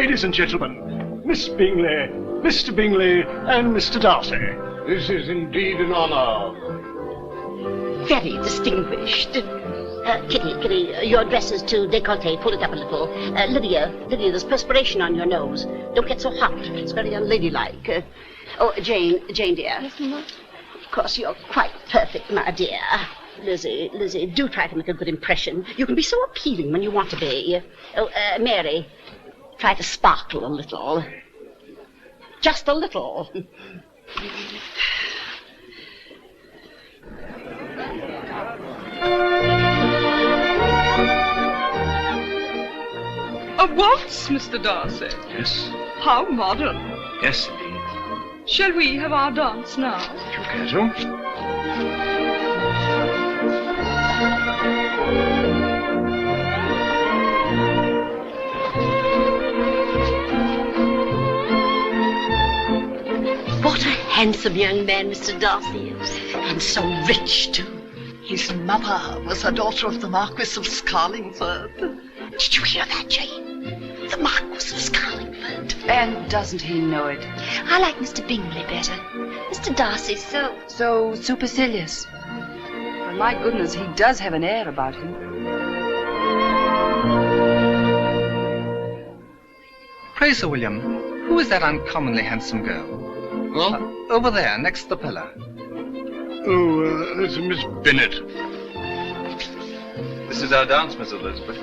Ladies and gentlemen, Miss Bingley, Mr. Bingley, and Mr. Darcy. This is indeed an honour. Very distinguished. Kitty, your dress is too décolleté. Pull it up a little. Lydia, there's perspiration on your nose. Don't get so hot. It's very unladylike. Jane, dear. Yes, Mama? Of course, you're quite perfect, my dear. Lizzie, do try to make a good impression. You can be so appealing when you want to be. Mary, try to sparkle a little. Just a little. A waltz, Mr. Darcy? Yes. How modern. Yes, indeed. Shall we have our dance now? If you care to. What a handsome young man Mr. Darcy is. And so rich, too. His mother was a daughter of the Marquis of Scarlingford. Did you hear that, Jane? The Marquis of Scarlingford. And doesn't he know it? I like Mr. Bingley better. Mr. Darcy's so supercilious. Well, my goodness, he does have an air about him. Pray, Sir William, who is that uncommonly handsome girl? Huh? Over there, next the pillar. Oh, that's Miss Bennet. This is our dance, Miss Elizabeth.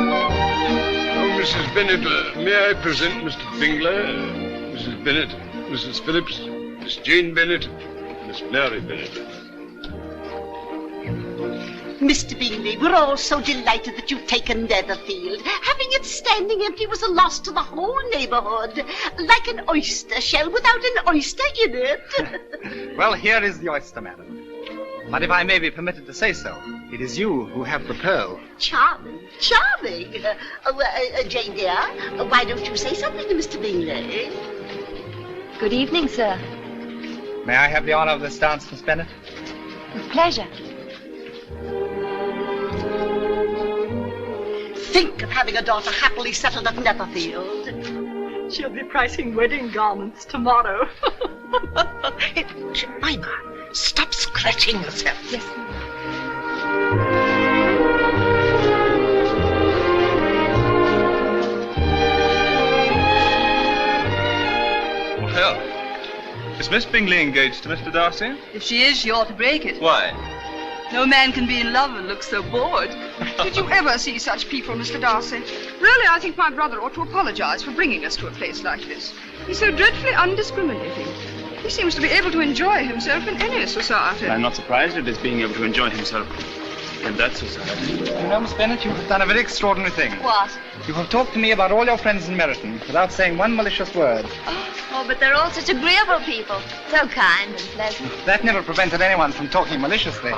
Oh, Mrs. Bennet, may I present Mr. Bingley, Mrs. Bennet, Mrs. Phillips, Miss Jane Bennet, Miss Mary Bennet. Mr. Bingley, we're all so delighted that you've taken Netherfield. Having it standing empty was a loss to the whole neighbourhood. Like an oyster shell without an oyster in it. Well, here is the oyster, madam. But if I may be permitted to say so, it is you who have the pearl. Charming. Jane, dear, why don't you say something to Mr. Bingley? Good evening, sir. May I have the honor of this dance, Miss Bennet? With pleasure. Think of having a daughter happily settled at Netherfield. She'll be pricing wedding garments tomorrow. Jemima, stop scratching yourself. Yes, Well, is Miss Bingley engaged to Mr. Darcy? If she is, she ought to break it. Why? No man can be in love and look so bored. Did you ever see such people, Mr. Darcy? Really, I think my brother ought to apologize for bringing us to a place like this. He's so dreadfully undiscriminating. He seems to be able to enjoy himself in any society. I'm not surprised at his being able to enjoy himself in that society. You know, Miss Bennet, you have done a very extraordinary thing. What? You have talked to me about all your friends in Meryton without saying one malicious word. Oh, but they're all such agreeable people. So kind and pleasant. That never prevented anyone from talking maliciously.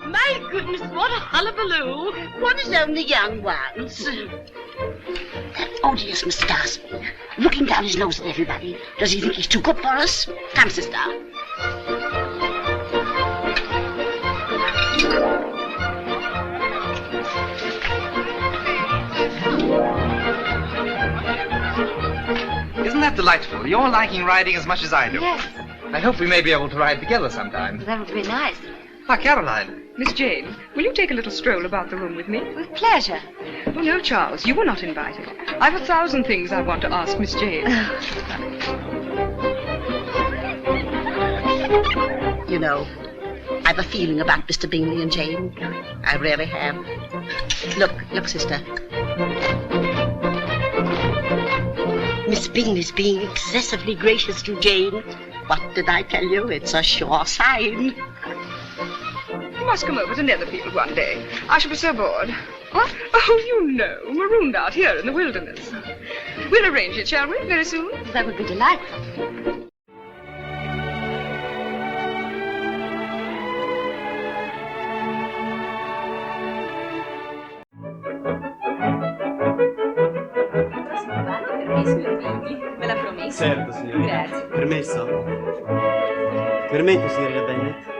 My goodness, what a hullabaloo. One is only young once. That odious Mr. Darcy, looking down his nose at everybody. Does he think he's too good for us? Come, sister. Isn't that delightful? You're liking riding as much as I do. Yes, I hope we may be able to ride together sometime. that would be nice. Ah, Caroline. Miss Jane, will you take a little stroll about the room with me? With pleasure. Oh, no, Charles, you were not invited. I've 1,000 things I want to ask Miss Jane. You know, I've a feeling about Mr. Bingley and Jane. I really have. Look, sister. Miss Bingley's being excessively gracious to Jane. What did I tell you? It's a sure sign. You must come over to Netherfield one day. I shall be so bored. What? Oh, you know, marooned out here in the wilderness. We'll arrange it, shall we, very soon? That would be delightful. Bingley? Certo, signorina. Grazie. Permesso? Permetto, signorina Bennet?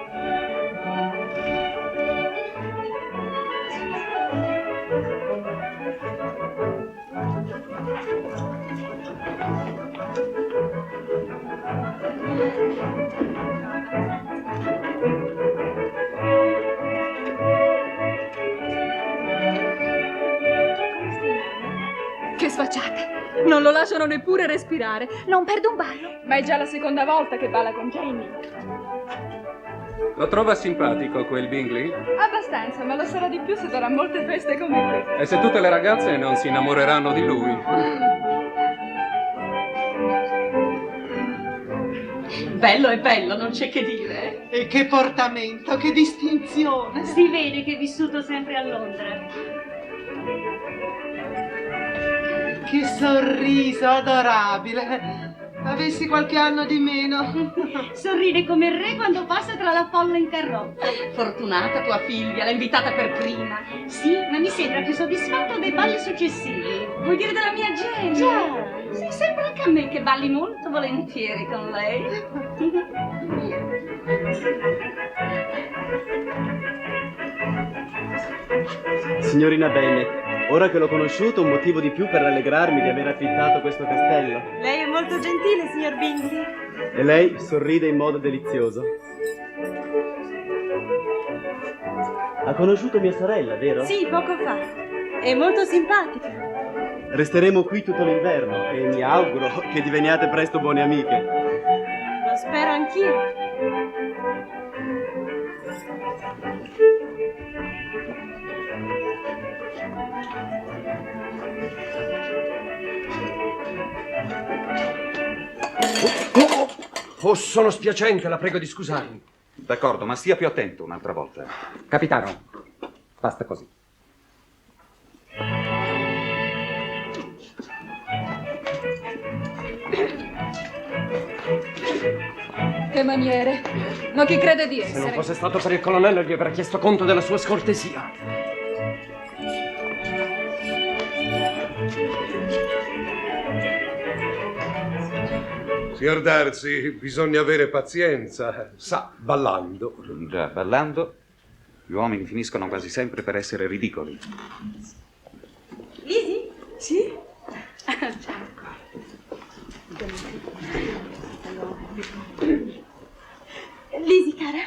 Che sfacciate! Non lo lasciano neppure respirare. Non perdo un ballo. Ma è già la seconda volta che balla con Jamie. Lo trova simpatico quel Bingley? Abbastanza, ma lo sarà di più se darà molte feste come queste. E se tutte le ragazze non si innamoreranno di lui? Bello è bello, non c'è che dire. E che portamento, che distinzione. Si vede che è vissuto sempre a Londra. Che sorriso adorabile. Avessi qualche anno di meno. Sorride come il re quando passa tra la folla interrotta. Fortunata tua figlia, l'ha invitata per prima. Sì, ma mi sembra più soddisfatto dei balli successivi. Vuoi dire della mia Jane? Già. Sì, sembra anche a me che balli molto volentieri con lei. Signorina Bennet, ora che l'ho conosciuto, un motivo di più per rallegrarmi di aver affittato questo castello. Lei è molto gentile, signor Bingley. E lei sorride in modo delizioso. Ha conosciuto mia sorella, vero? Sì, poco fa. È molto simpatica. Resteremo qui tutto l'inverno e mi auguro che diveniate presto buone amiche. Lo spero anch'io. Oh, sono spiacente, la prego di scusarmi. D'accordo, ma stia più attento un'altra volta. Capitano, basta così. Che maniere! Ma chi crede di essere? Se non fosse stato per il colonnello gli avrei chiesto conto della sua scortesia. Signor Darcy, bisogna avere pazienza. Sa, ballando. Già, ballando, gli uomini finiscono quasi sempre per essere ridicoli. Lisi? Sì? Ciao. Lisi, cara,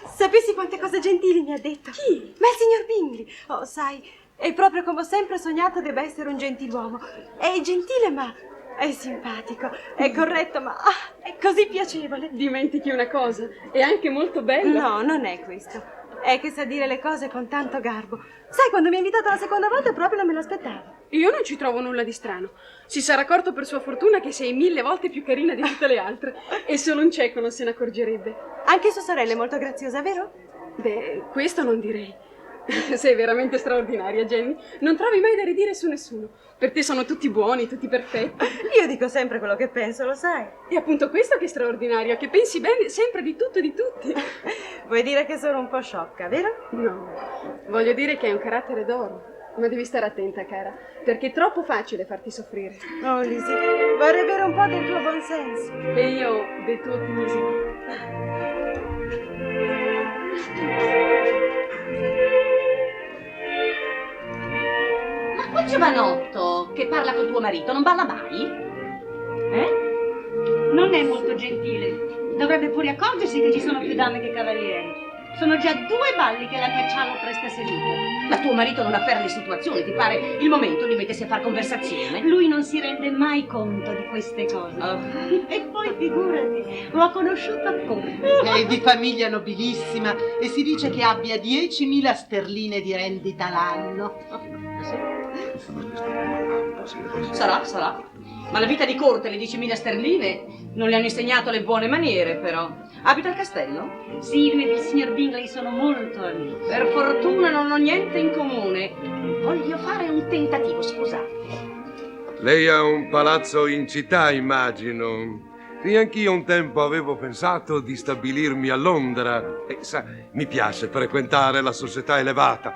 sapessi quante cose gentili mi ha detto? Chi? Ma il signor Bingley. Oh, sai, è proprio come ho sempre sognato debba essere un gentiluomo. È gentile, ma è simpatico. È corretto, ma è così piacevole. Dimentichi una cosa, è anche molto bello. No, non è questo. È che sa dire le cose con tanto garbo. Sai, quando mi ha invitato la seconda volta proprio non me l'aspettavo. Io non ci trovo nulla di strano. Si sarà accorto per sua fortuna che sei 1000 volte più carina di tutte le altre. E solo un cieco non se ne accorgerebbe. Anche sua sorella è molto graziosa, vero? Beh, questo non direi. Sei veramente straordinaria, Jenny. Non trovi mai da ridire su nessuno. Per te sono tutti buoni, tutti perfetti. Io dico sempre quello che penso, lo sai. E appunto questo che è straordinario, che pensi bene sempre di tutto e di tutti. Vuoi dire che sono un po' sciocca, vero? No, voglio dire che hai un carattere d'oro. Ma devi stare attenta, cara, perché è troppo facile farti soffrire. Oh, Lisi, vorrei avere un po' del tuo buonsenso. E io del tuo ottimismo. Ma quel giovanotto che parla con tuo marito non balla mai? Non è molto gentile. Dovrebbe pure accorgersi che ci sono più dame che cavalieri. Sono già 2 balli che la cacciano presta seduta. Ma tuo marito non afferra le situazioni, ti pare il momento di mettersi a far conversazione? Lui non si rende mai conto di queste cose. E poi figurati, l'ho conosciuto a corte. È di famiglia nobilissima e si dice che abbia 10.000 sterline di rendita l'anno. Sarà. Ma la vita di corte, le 10.000 sterline, non le hanno insegnato le buone maniere, però. Abita al castello? Sì, lui e il signor Bingley sono molto amici. Per fortuna non ho niente in comune. Voglio fare un tentativo, scusate. Lei ha un palazzo in città, immagino. Sì, anch'io un tempo avevo pensato di stabilirmi a Londra. E sa, mi piace frequentare la società elevata.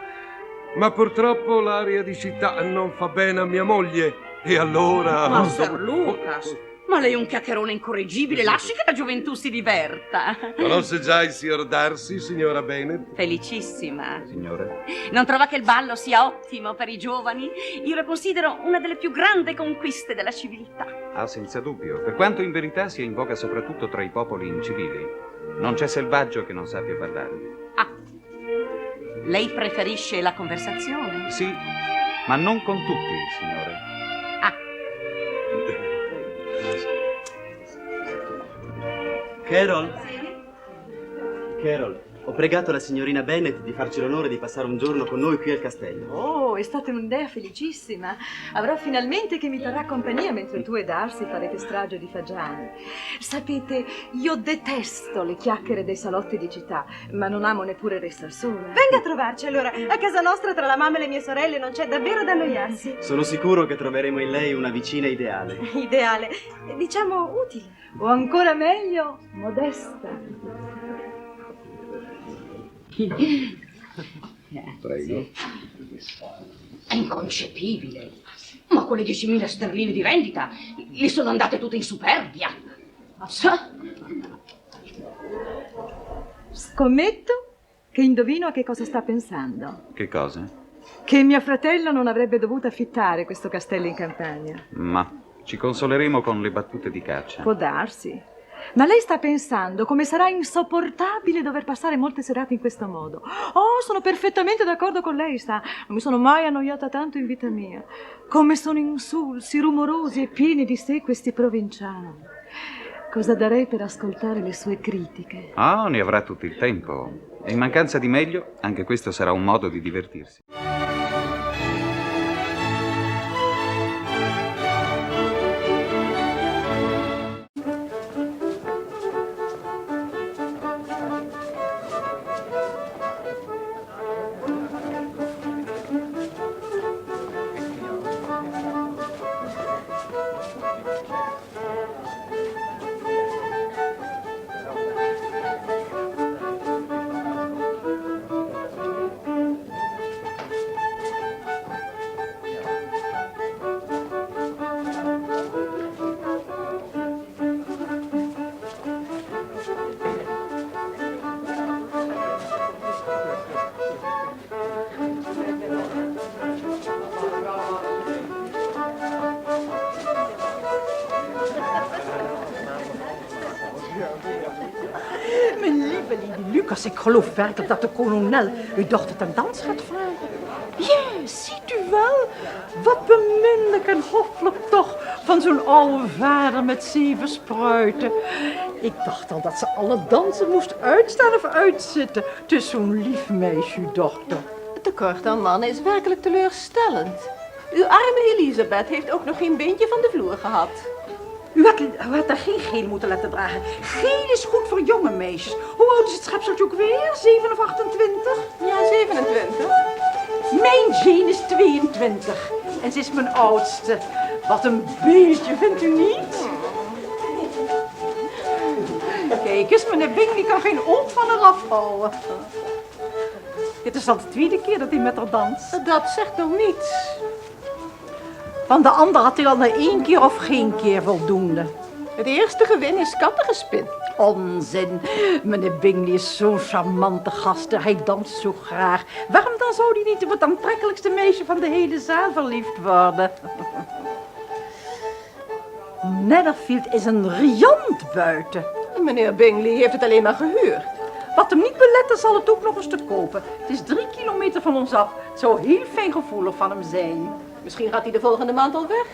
Ma purtroppo l'aria di città non fa bene a mia moglie. E allora... Master Lucas, Ma lei è un chiacchierone incorreggibile, lasci che la gioventù si diverta. Conosce già il signor Darcy, signora Bennet? Felicissima. Signore? Non trova che il ballo sia ottimo per i giovani? Io lo considero una delle più grandi conquiste della civiltà. Ah, senza dubbio. Per quanto in verità sia in voga soprattutto tra i popoli incivili. Non c'è selvaggio che non sappia ballare. Ah, lei preferisce la conversazione? Sì, ma non con tutti, signore. Ah. Carol, ho pregato la signorina Bennet di farci l'onore di passare un giorno con noi qui al castello. Oh, è stata un'idea felicissima. Avrò finalmente che mi terrà compagnia mentre tu e Darcy farete strage di fagiani. Sapete, io detesto le chiacchiere dei salotti di città, ma non amo neppure restar sola. Venga a trovarci allora. A casa nostra tra la mamma e le mie sorelle non c'è davvero da annoiarsi. Sono sicuro che troveremo in lei una vicina ideale. Ideale, diciamo utile. O ancora meglio, modesta. Prego. È inconcepibile. Ma quelle 10.000 sterline di rendita gli sono andate tutte in superbia. Scommetto che indovino a che cosa sta pensando. Che cosa? Che mio fratello non avrebbe dovuto affittare questo castello in campagna. Ma ci consoleremo con le battute di caccia. Può darsi. Ma lei sta pensando come sarà insopportabile dover passare molte serate in questo modo. Oh, sono perfettamente d'accordo con lei, sa. Non mi sono mai annoiata tanto in vita mia. Come sono insulsi, rumorosi e pieni di sé questi provinciani. Cosa darei per ascoltare le sue critiche? Ah, ne avrà tutto il tempo. E in mancanza di meglio, anche questo sarà un modo di divertirsi. Lucas, ik geloof werkelijk dat de kolonel uw dochter ten dans gaat vragen. Ja, ziet u wel? Wat beminnelijk en hoffelijk toch van zo'n oude vader met 7 spruiten. Ik dacht al dat ze alle dansen moest uitstaan of uitzitten. Het is zo'n lief meisje, uw dochter. Het tekort aan mannen is werkelijk teleurstellend. Uw arme Elisabeth heeft ook nog geen beentje van de vloer gehad. U had daar geen geel moeten laten dragen. Geel is goed voor jonge meisjes. Hoe oud is het schepseltje ook weer? 7 of 28? Ja, 27. Mijn Jane is 22. En ze is mijn oudste. Wat een beeldje, vindt u niet? Kijk eens, meneer Bingley kan geen oog van haar afhouden. Dit is al de 2e keer dat hij met haar danst. Dat zegt nog niets. Van de ander had hij al na 1 keer of geen keer voldoende. Het eerste gewin is kattengespin. Onzin. Meneer Bingley is zo'n charmante gast. Hij danst zo graag. Waarom dan zou hij niet op het aantrekkelijkste meisje van de hele zaal verliefd worden? Netherfield is een riant buiten. Meneer Bingley heeft het alleen maar gehuurd. Wat hem niet beletten zal het ook nog eens te kopen. Het is 3 kilometer van ons af. Het zou heel fijngevoelig van hem zijn. Misschien gaat hij de volgende maand al weg.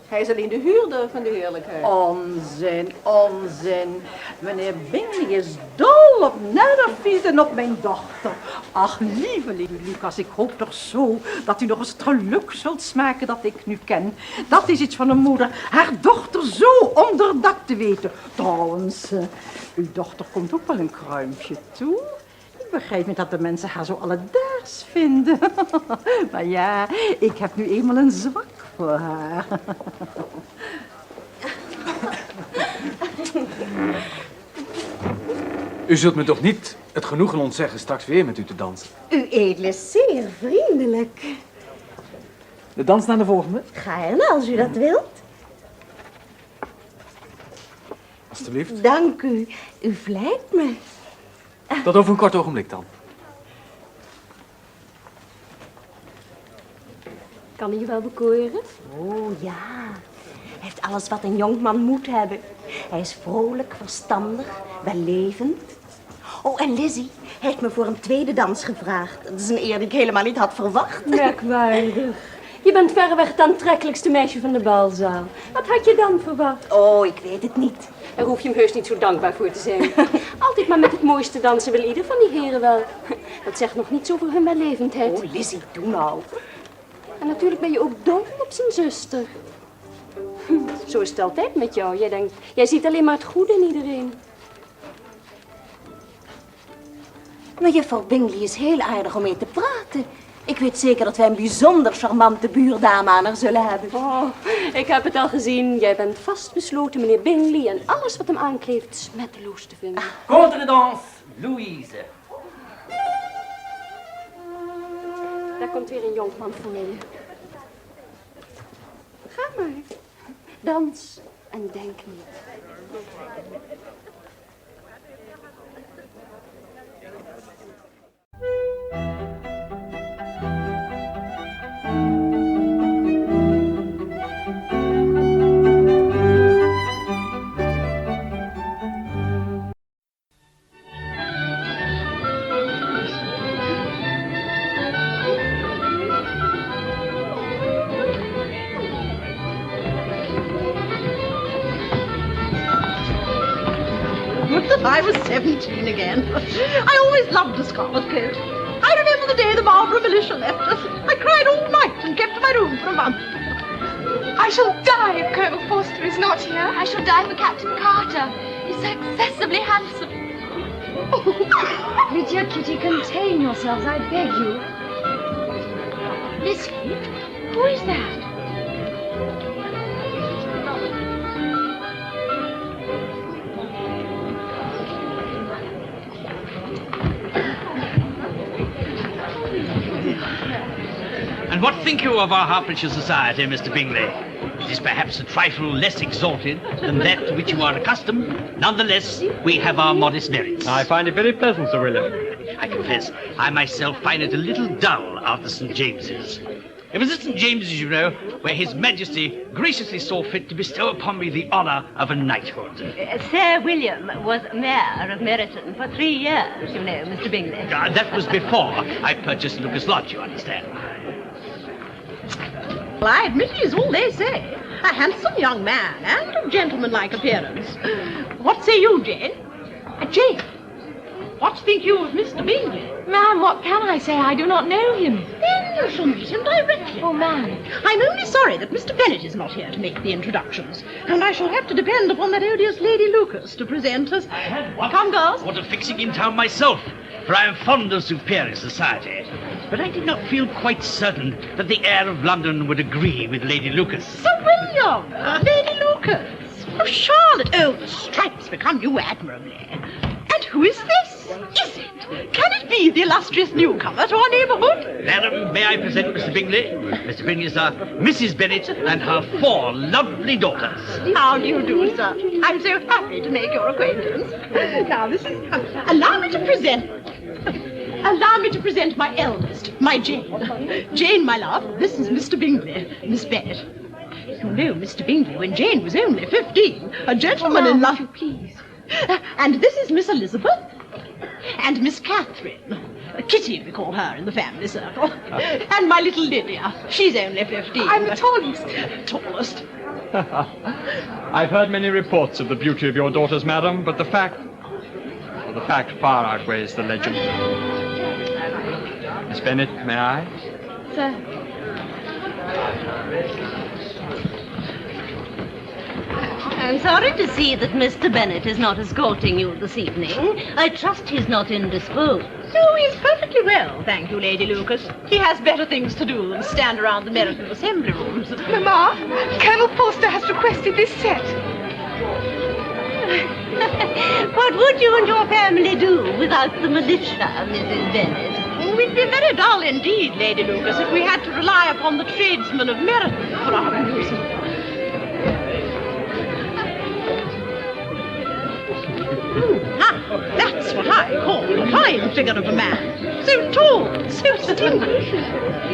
Hij is alleen de huurder van de heerlijkheid. Onzin, onzin. Meneer Bingley is dol op Netherfield en op mijn dochter. Ach, lieveling Lucas, ik hoop toch zo dat u nog eens het geluk zult smaken dat ik nu ken. Dat is iets van een moeder, haar dochter zo onder dak te weten. Trouwens, uw dochter komt ook wel een kruimpje toe. Ik begrijp niet dat de mensen haar zo alledaags vinden. Maar ja, ik heb nu eenmaal een zwak voor haar. U zult me toch niet het genoegen ontzeggen straks weer met u te dansen? Uw edele is zeer vriendelijk. De dans naar de volgende? Gaarne, als u dat wilt. Alsjeblieft. Dank u. U vlijt me. Tot over een kort ogenblik dan. Kan hij je wel bekoren? Oh ja. Hij heeft alles wat een jonkman moet hebben. Hij is vrolijk, verstandig, wellevend. Oh, en Lizzie heeft me voor een tweede dans gevraagd. Dat is een eer die ik helemaal niet had verwacht. Merkwaardig. Je bent verreweg het aantrekkelijkste meisje van de balzaal. Wat had je dan verwacht? Oh, ik weet het niet. Daar hoef je hem heus niet zo dankbaar voor te zijn. Altijd maar met het mooiste dansen wil ieder van die heren wel. Dat zegt nog niets over hun wellevendheid. Oh, Lizzie, doe nou. En natuurlijk ben je ook dol op zijn zuster. Zo is het altijd met jou. Jij ziet alleen maar het goede in iedereen. Maar juffrouw Bingley is heel aardig om mee te praten. Ik weet zeker dat wij een bijzonder charmante buurdame aan haar zullen hebben. Oh, ik heb het al gezien. Jij bent vastbesloten meneer Bingley en alles wat hem aankleeft smetteloos te vinden. Contredanse, Louise. Daar komt weer een jonkman voor je. Ga maar. Dans en denk niet. I was 17 again. I always loved a scarlet coat. I remember the day the Barbara militia left us. I cried all night and kept my room for a month. I shall die if Colonel Forster is not here. I shall die for Captain Carter. He's so excessively handsome. Lydia, Kitty, contain yourselves, I beg you. Lizzie, who is that? And what think you of our Hertfordshire society, Mr. Bingley? It is perhaps a trifle less exalted than that to which you are accustomed. Nonetheless, we have our modest merits. I find it very pleasant, Sir William. I confess, I myself find it a little dull after St. James's. It was at St. James's, you know, where His Majesty graciously saw fit to bestow upon me the honour of a knighthood. Sir William was Mayor of Meryton for 3 years, you know, Mr. Bingley. That was before I purchased Lucas Lodge, you understand. Well, I admit he is all they say. A handsome young man and of gentlemanlike appearance. What say you, Jane? Jane, what think you of Mr. Bingley? Ma'am, what can I say? I do not know him. Then you shall meet him directly. Oh, ma'am. I'm only sorry that Mr. Bennet is not here to make the introductions, and I shall have to depend upon that odious Lady Lucas to present us. Come, girls. What a fixing in town myself, for I am fond of superior society. But I did not feel quite certain that the air of London would agree with Lady Lucas. Sir William, Lady Lucas. Oh, Charlotte. Oh, the stripes become you admirably. And who is this? Is it? Can it be the illustrious newcomer to our neighbourhood? Madam, may I present Mr. Bingley? Mr. Bingley is Mrs. Bennet and her 4 lovely daughters. How do you do, sir? I'm so happy to make your acquaintance. Now, this is... Allow me to present my eldest, my Jane. Jane, my love, this is Mr. Bingley, Miss Bennet. You know Mr. Bingley when Jane was only 15, a gentleman in love... Please. And this is Miss Elizabeth and Miss Catherine. Kitty, we call her in the family circle. And my little Lydia. She's only 15. I'm the tallest. Tallest. I've heard many reports of the beauty of your daughters, madam, but the fact far outweighs the legend. Miss Bennet, may I? Sir. I'm sorry to see that Mr. Bennet is not escorting you this evening. I trust he's not indisposed. No, he's perfectly well, thank you, Lady Lucas. He has better things to do than stand around the Meryton assembly rooms. Mamma, Colonel Forster has requested this set. What would you and your family do without the militia, Mrs. Bennet? We'd be very dull indeed, Lady Lucas, if we had to rely upon the tradesmen of Meryton for our amusement. That's what I call a fine figure of a man. So tall, so distinguished.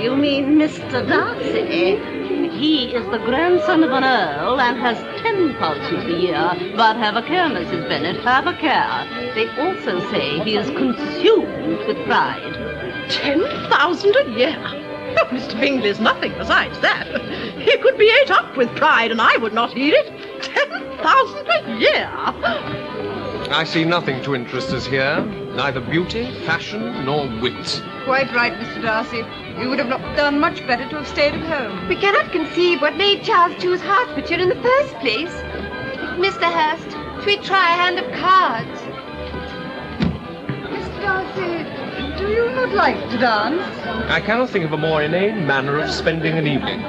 You mean Mr. Darcy? He is the grandson of an earl and has 10,000 a year. But have a care, Mrs. Bennet, have a care. They also say he is consumed with pride. 10,000 a year? Oh, Mr. Bingley's nothing besides that. He could be ate up with pride and I would not heed it. 10,000 a year! I see nothing to interest us here. Neither beauty, fashion, nor wit. Quite right, Mr. Darcy. You would have not done much better to have stayed at home. We cannot conceive what made Charles choose Hertfordshire in the first place. Mr. Hurst, should we try a hand of cards? Mr. Darcy, do you not like to dance? I cannot think of a more inane manner of spending an evening.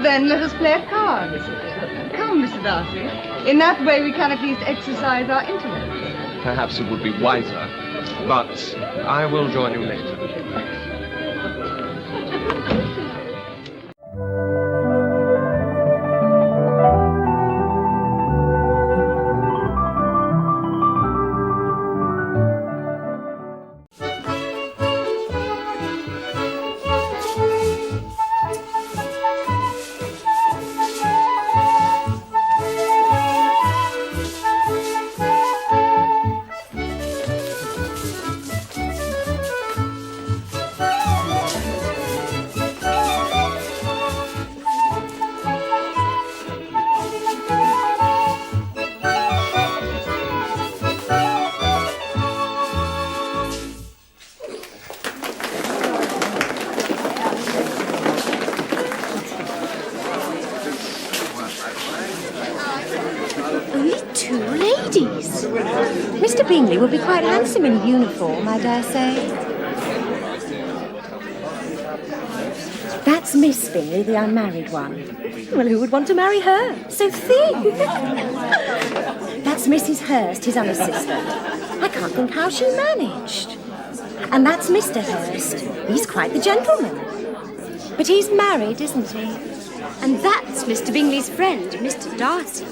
Then let us play at cards. Come, Mr. Darcy. In that way we can at least exercise our intellect. Perhaps it would be wiser, but I will join you later. Mr. Bingley would be quite handsome in uniform, I dare say. That's Miss Bingley, the unmarried one. Well, who would want to marry her? So thin. That's Mrs. Hurst, his other sister. I can't think how she managed. And that's Mr. Hurst. He's quite the gentleman. But he's married, isn't he? And that's Mr. Bingley's friend, Mr. Darcy.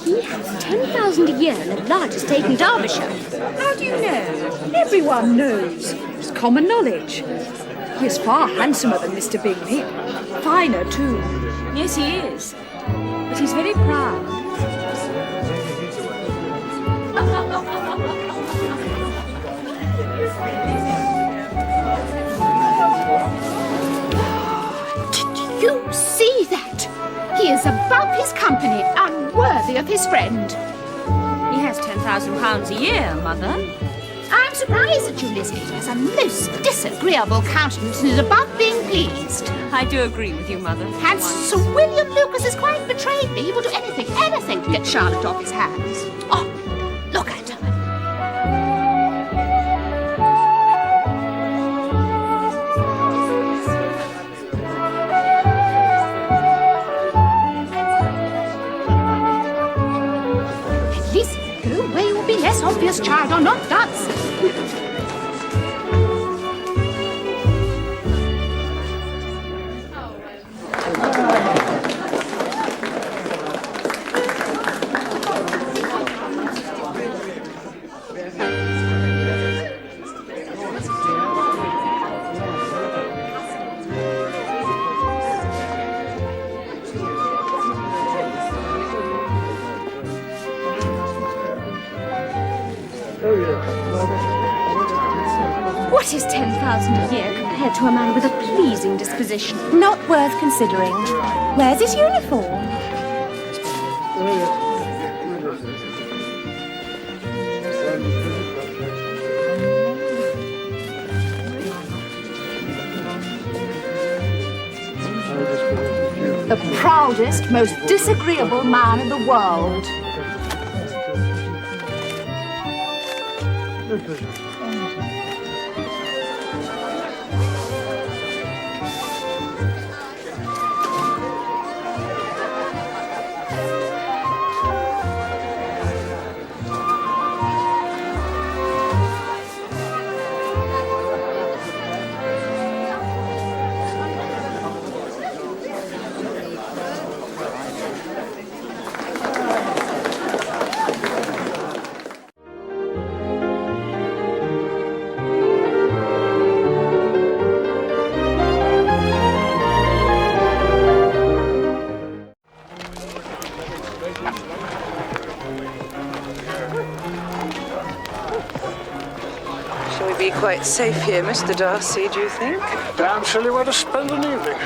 He has 10,000 a year and the largest estate in Derbyshire. How do you know? Everyone knows. It's common knowledge. He is far handsomer than Mr. Bingley. Finer, too. Yes, he is. But he's very proud. Did you see that? He is above his company, unworthy of his friend. He has £10,000 a year, Mother. I'm surprised at you, Lizzie. He has a most disagreeable countenance and is above being pleased. I do agree with you, Mother. And Sir William Lucas has quite betrayed me. He will do anything to get Charlotte off his hands. Oh, look at her. Less obvious, child, or not dancing. What is 10,000 a year compared to a man with a pleasing disposition? Not worth considering. Where's his uniform? The proudest, most disagreeable man in the world. quite safe here, Mr. Darcy, do you think? Damn silly way to spend an evening.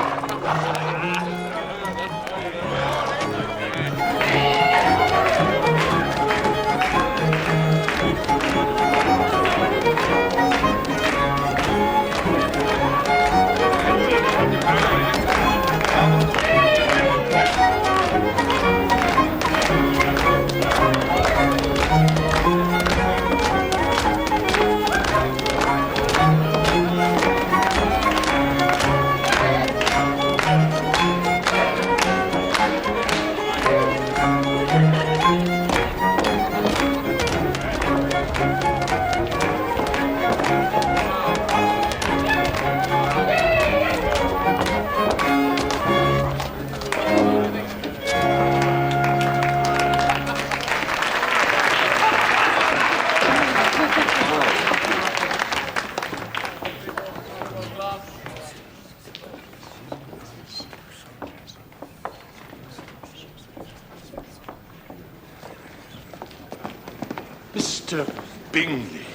Mr. Bingley,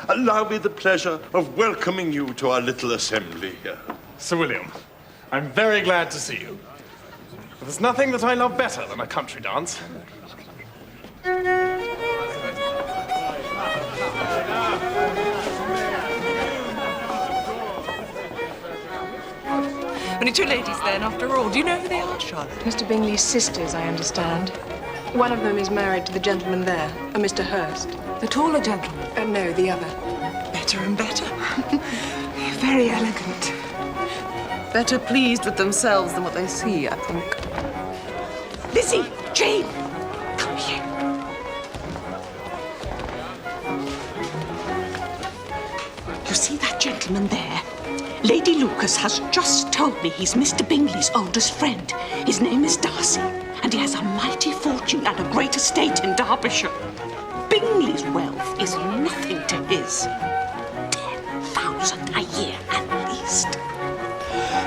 allow me the pleasure of welcoming you to our little assembly here. Sir William, I'm very glad to see you. There's nothing that I love better than a country dance. Only two ladies then, after all. Do you know who they are, Charlotte? Mr. Bingley's sisters, I understand. One of them is married to the gentleman there, a Mr. Hurst. The taller gentleman? No, the other. Better and better. Very elegant. Better pleased with themselves than what they see, I think. Lizzie! Jane! Come here. You see that gentleman there? Lady Lucas has just told me he's Mr. Bingley's oldest friend. His name is Darcy, and he has a mighty fortune and a great estate in Derbyshire. Bingley's wealth is nothing to his. 10,000 a year at least.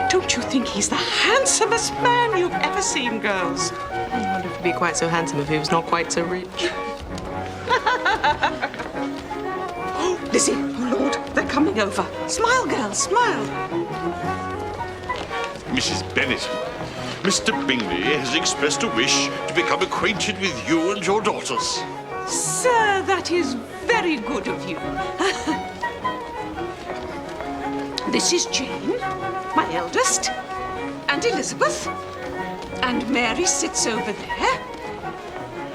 Don't you think he's the handsomest man you've ever seen, girls? I wonder if he'd be quite so handsome if he was not quite so rich. Oh, Lizzie, oh Lord, they're coming over. Smile, girls, smile. Mrs. Bennet, Mr. Bingley has expressed a wish to become acquainted with you and your daughters. Sir, that is very good of you. This is Jane, my eldest, and Elizabeth, and Mary sits over there,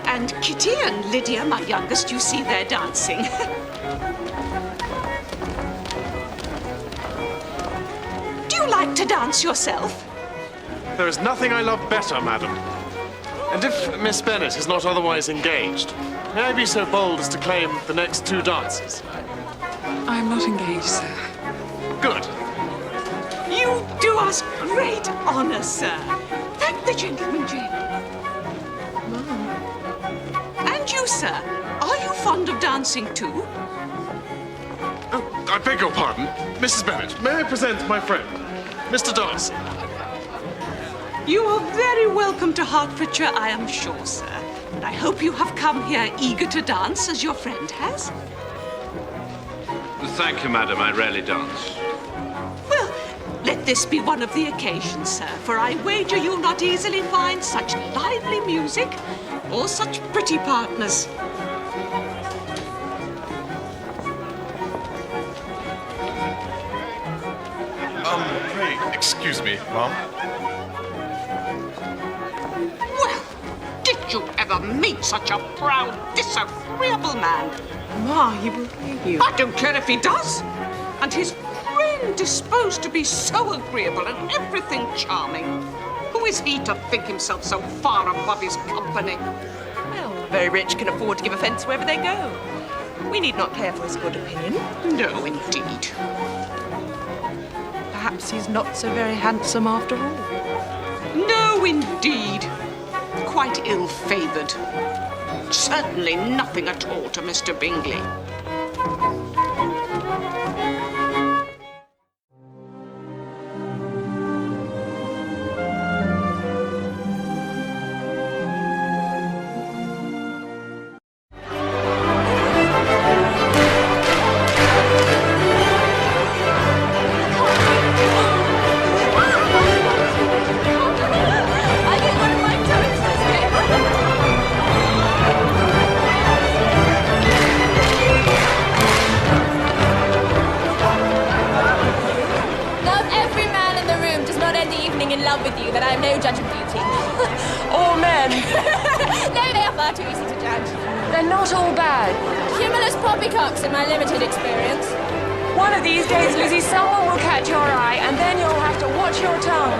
and Kitty and Lydia, my youngest, you see they're dancing. Do you like to dance yourself? There is nothing I love better, madam. And if Miss Bennet is not otherwise engaged, may I be so bold as to claim the next two dances? I am not engaged, sir. Good. You do us great honor, sir. Thank the gentleman, Jane. And you, sir, are you fond of dancing too? Oh, I beg your pardon. Mrs. Bennet, may I present my friend, Mr. Darcy? You are very welcome to Hertfordshire, I am sure, sir. And I hope you have come here eager to dance, as your friend has. Thank you, madam. I rarely dance. Well, let this be one of the occasions, sir, for I wager you'll not easily find such lively music or such pretty partners. Pray, excuse me, Mom. Did you ever meet such a proud, disagreeable man? Ma, he will hate you. I don't care if he does. And his friend disposed to be so agreeable and everything charming. Who is he to think himself so far above his company? Well, the very rich can afford to give offence wherever they go. We need not care for his good opinion. No, indeed. Perhaps he's not so very handsome after all. No, indeed. Quite ill-favoured. Certainly nothing at all to Mr. Bingley. love with you that I am no judge of beauty. Or men. No, they are far too easy to judge. They're not all bad. Humorless poppycocks in my limited experience. One of these days, Lizzie, someone will catch your eye, and then you'll have to watch your tongue.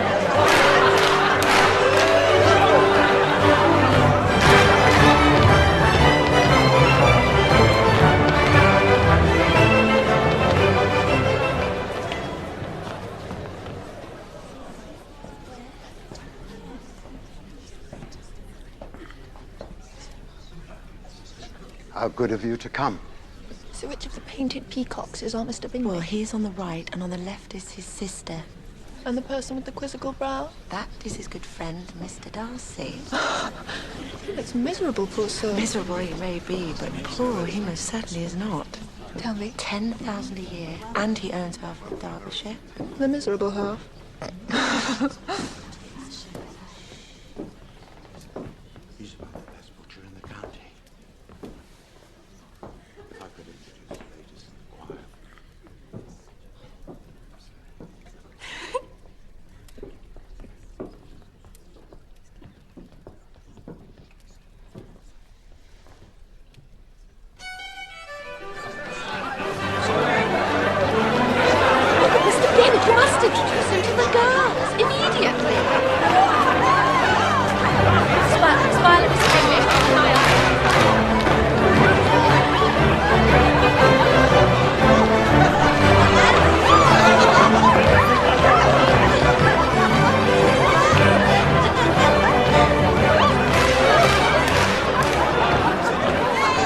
How good of you to come. So which of the painted peacocks is our Mr. Bingley? Well, he's on the right, and on the left is his sister. And the person with the quizzical brow? That is his good friend, Mr. Darcy. He looks miserable, poor soul. Miserable he may be, but poor he most certainly is not. Tell me. 10,000 a year, and he owns half of Derbyshire. The miserable half. He's about the best butcher in the county. If I could introduce the ladies in the choir. Mr. Bennet, you must introduce him to the girls immediately. Smile, Mr. Bingley.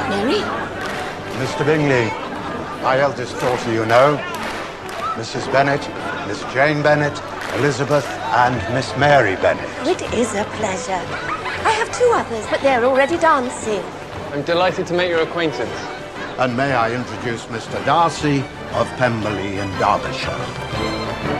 Mary? Mr. Bingley, my eldest daughter, you know. Mrs. Bennet, Miss Jane Bennet, Elizabeth, and Miss Mary Bennet. Oh, it is a pleasure. I have two others, but they're already dancing. I'm delighted to make your acquaintance. And may I introduce Mr. Darcy of Pemberley in Derbyshire.